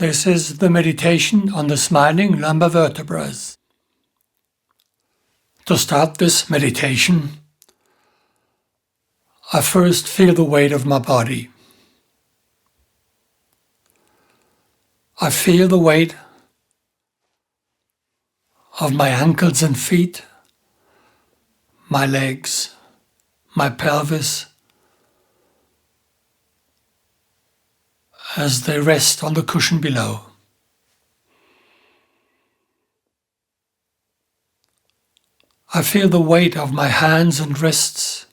This is the meditation on the smiling lumbar vertebrae. To start this meditation, I first feel the weight of my body. I feel the weight of my ankles and feet, my legs, my pelvis, as they rest on the cushion below. I feel the weight of my hands and wrists,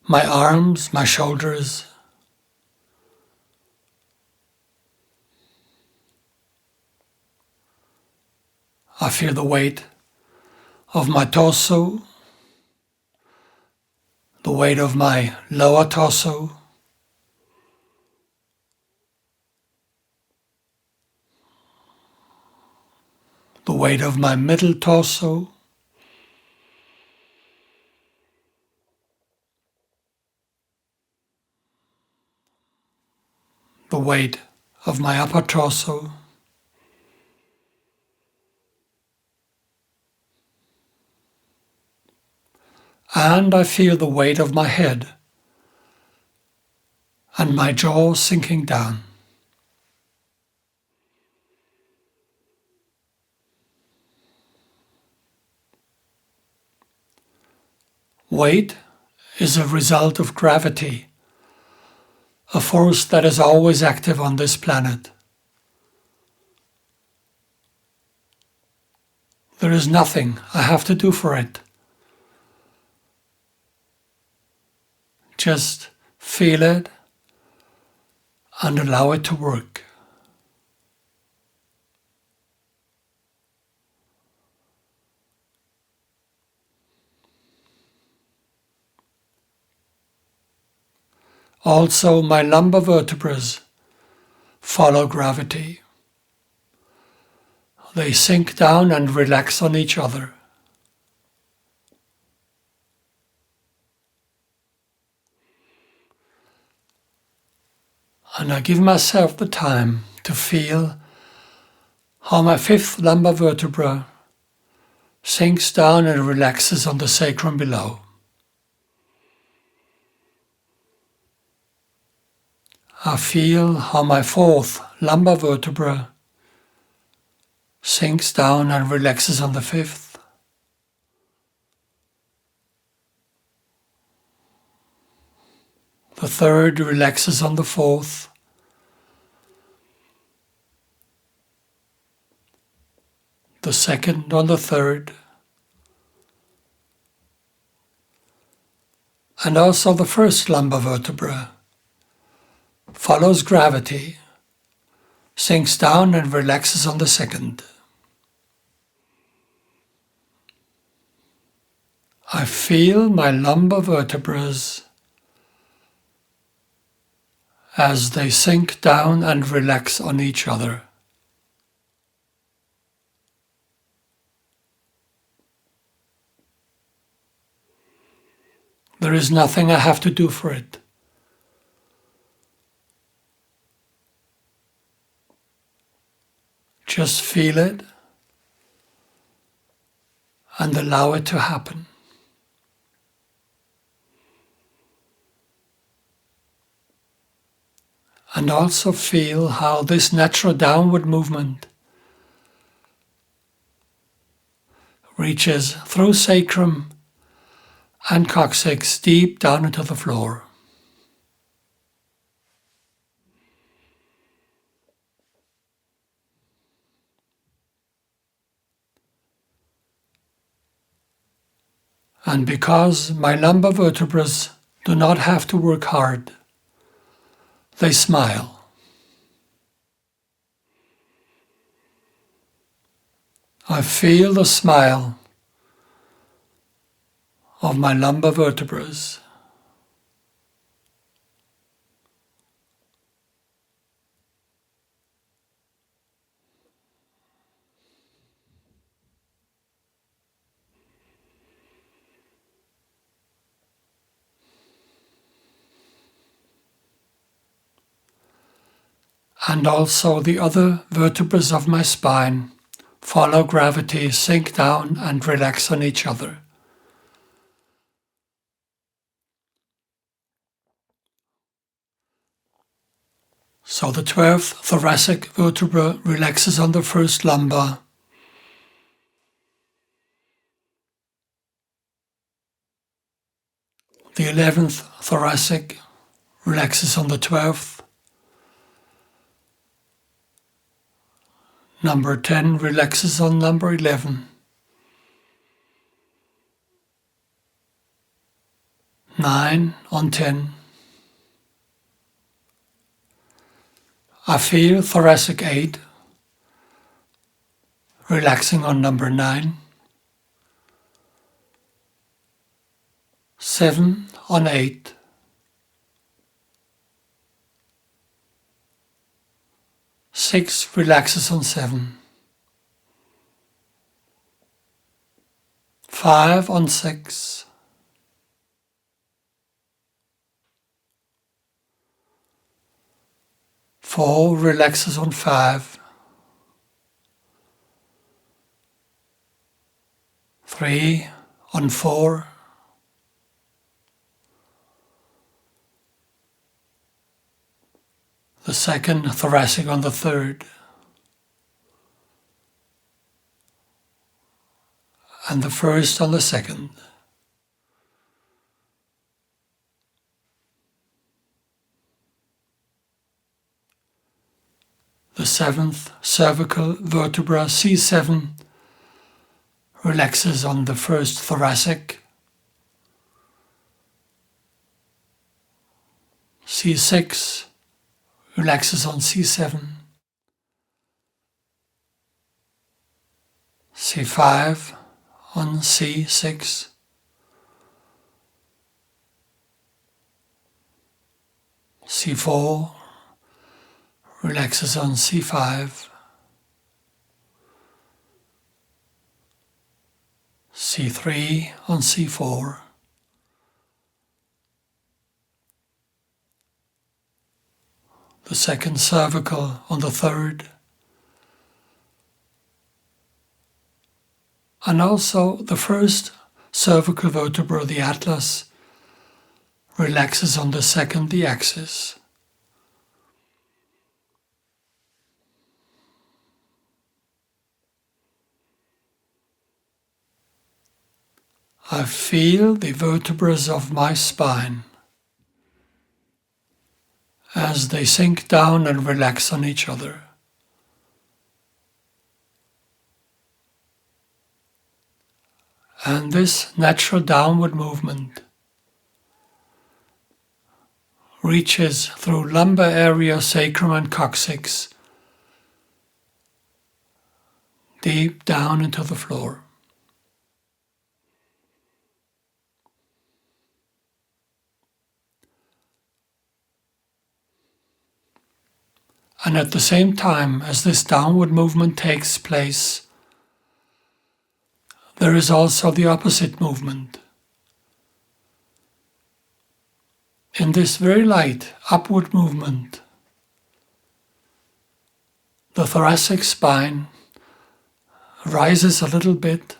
my arms, my shoulders. I feel the weight of my torso, the weight of my lower torso, the weight of my middle torso, the weight of my upper torso, and I feel the weight of my head and my jaw sinking down. Weight is a result of gravity, a force that is always active on this planet. There is nothing I have to do for it. Just feel it and allow it to work. Also, my lumbar vertebrae follow gravity. They sink down and relax on each other. And I give myself the time to feel how my fifth lumbar vertebra sinks down and relaxes on the sacrum below. I feel how my fourth lumbar vertebra sinks down and relaxes on the fifth. The third relaxes on the fourth. The second on the third. And also the first lumbar vertebra follows gravity, sinks down and relaxes on the second. I feel my lumbar vertebrae as they sink down and relax on each other. There is nothing I have to do for it. Just feel it and allow it to happen. And also feel how this natural downward movement reaches through sacrum and coccyx deep down into the floor. And because my lumbar vertebrae do not have to work hard, they smile. I feel the smile of my lumbar vertebrae. and also the other vertebrae of my spine follow gravity, sink down and relax on each other. So the 12th thoracic vertebra relaxes on the first lumbar. The 11th thoracic relaxes on the 12th. Number 10 relaxes on number 11. 9 on 10. I feel thoracic 8 relaxing on number 9. 7 on 8. 6 relaxes on 7. 5 on 6. 4 relaxes on 5. 3 on 4. 'The second thoracic on the 3rd. And the first on the 2nd. The 7th cervical vertebra, C7, relaxes on the first thoracic. C6 relaxes on C7. C5 on C6. C4 relaxes on C5. C3 on C4. The second cervical on the 3rd. And also the first cervical vertebra, the atlas, relaxes on the 2nd, the axis. I feel the vertebrae of my spine as they sink down and relax on each other. And this natural downward movement reaches through lumbar area, sacrum and coccyx, deep down into the floor. And at the same time as this downward movement takes place, there is also the opposite movement. In this very light upward movement, the thoracic spine rises a little bit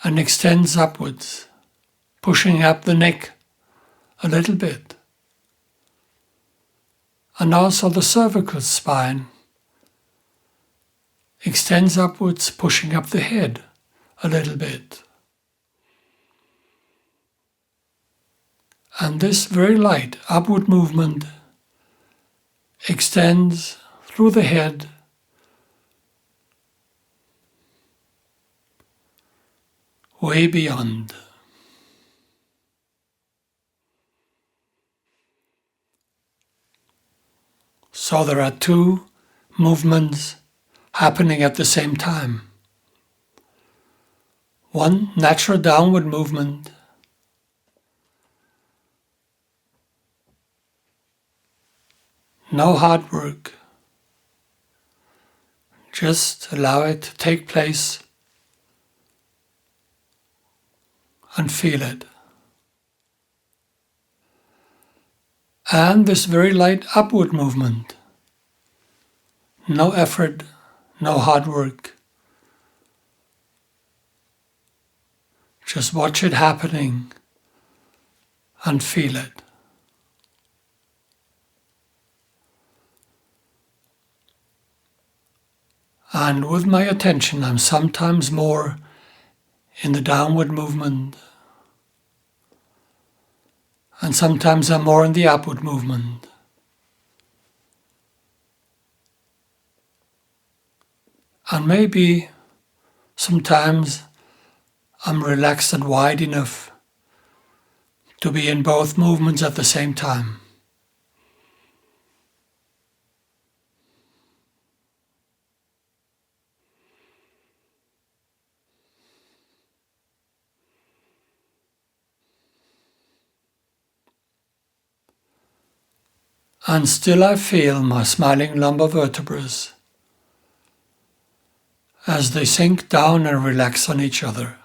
and extends upwards, pushing up the neck a little bit. And also the cervical spine extends upwards, pushing up the head a little bit. And this very light upward movement extends through the head way beyond. So there are two movements happening at the same time. One natural downward movement, no hard work, just allow it to take place and feel it. And this very light upward movement, No effort, no hard work. Just watch it happening and feel it. And with my attention, I'm sometimes more in the downward movement, and sometimes I'm more in the upward movement. And maybe sometimes I'm relaxed and wide enough to be in both movements at the same time. And still I feel my smiling lumbar vertebrae as they sink down and relax on each other.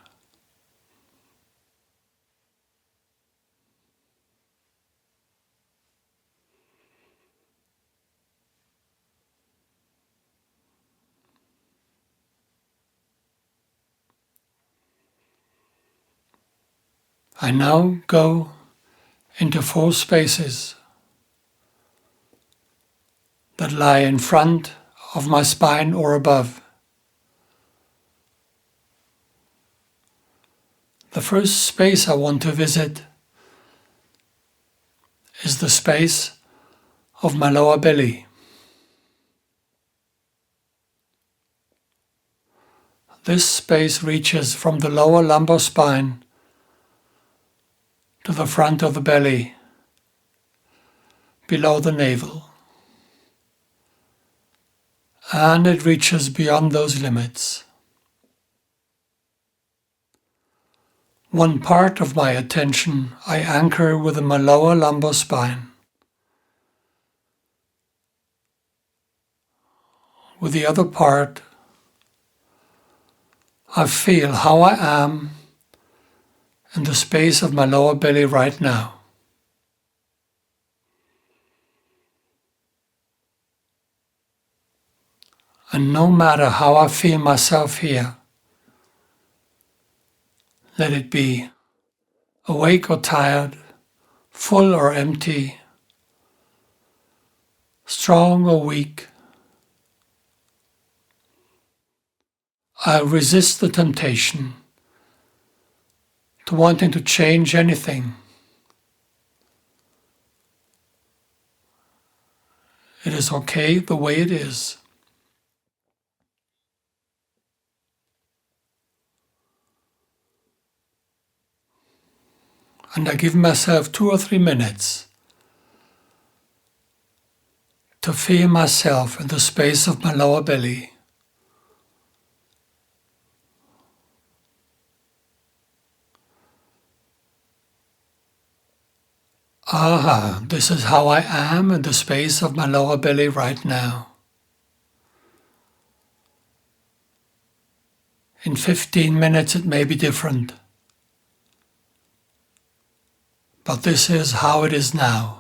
I now go into 4 spaces that lie in front of my spine or above. The first space I want to visit is the space of my lower belly. This space reaches from the lower lumbar spine to the front of the belly, below the navel. And it reaches beyond those limits. One part of my attention I anchor within my lower lumbar spine. With the other part, I feel how I am in the space of my lower belly right now. And no matter how I feel myself here, let it be awake or tired, full or empty, strong or weak, I resist the temptation to wanting to change anything. It is okay the way it is. And I give myself 2 or 3 minutes to feel myself in the space of my lower belly. Aha, this is how I am in the space of my lower belly right now. In 15 minutes it may be different, but this is how it is now.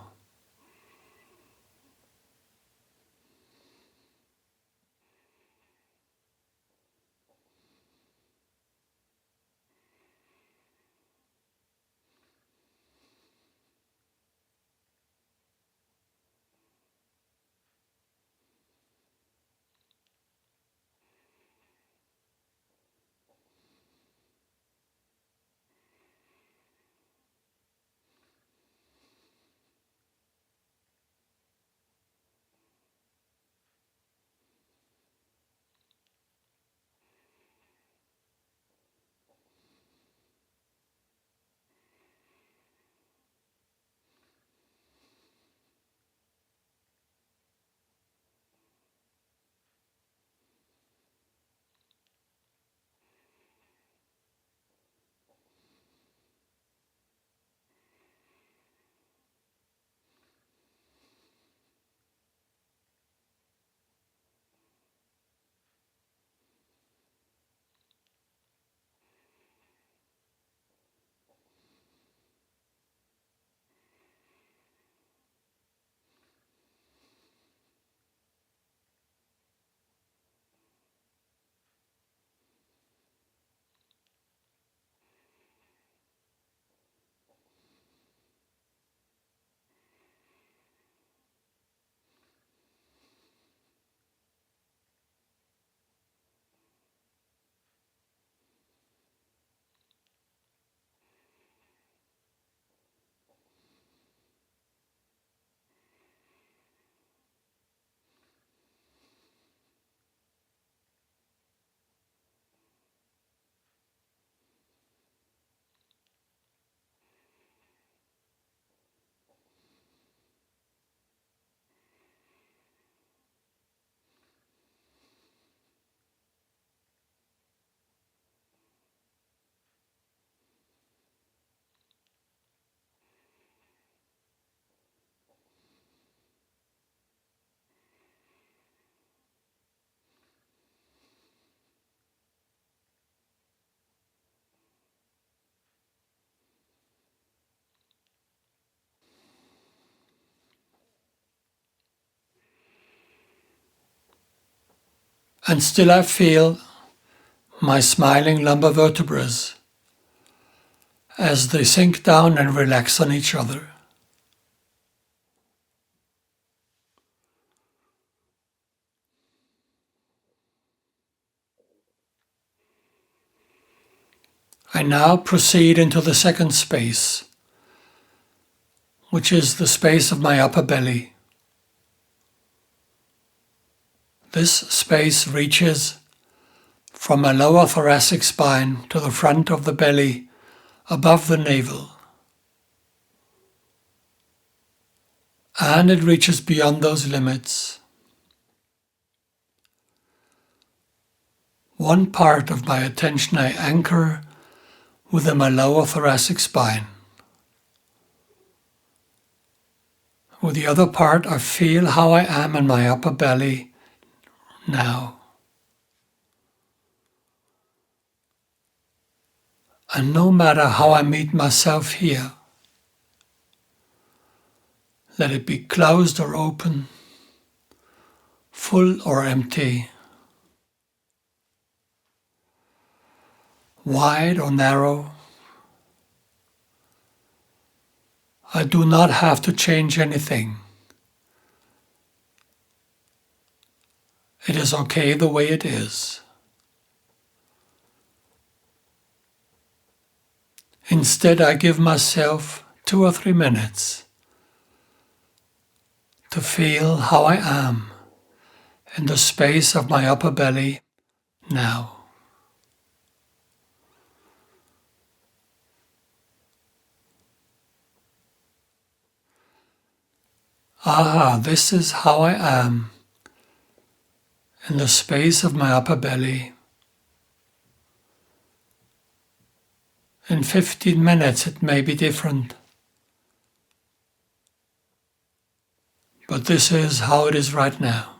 And still I feel my smiling lumbar vertebrae as they sink down and relax on each other. I now proceed into the second space, which is the space of my upper belly. This space reaches from my lower thoracic spine to the front of the belly above the navel. And it reaches beyond those limits. One part of my attention I anchor within my lower thoracic spine. With the other part, I feel how I am in my upper belly now. And no matter how I meet myself here, let it be closed or open, full or empty, wide or narrow, I do not have to change anything. It is okay the way it is. Instead, I give myself 2 or 3 minutes to feel how I am in the space of my upper belly now. This is how I am in the space of my upper belly. In 15 minutes it may be different, but this is how it is right now.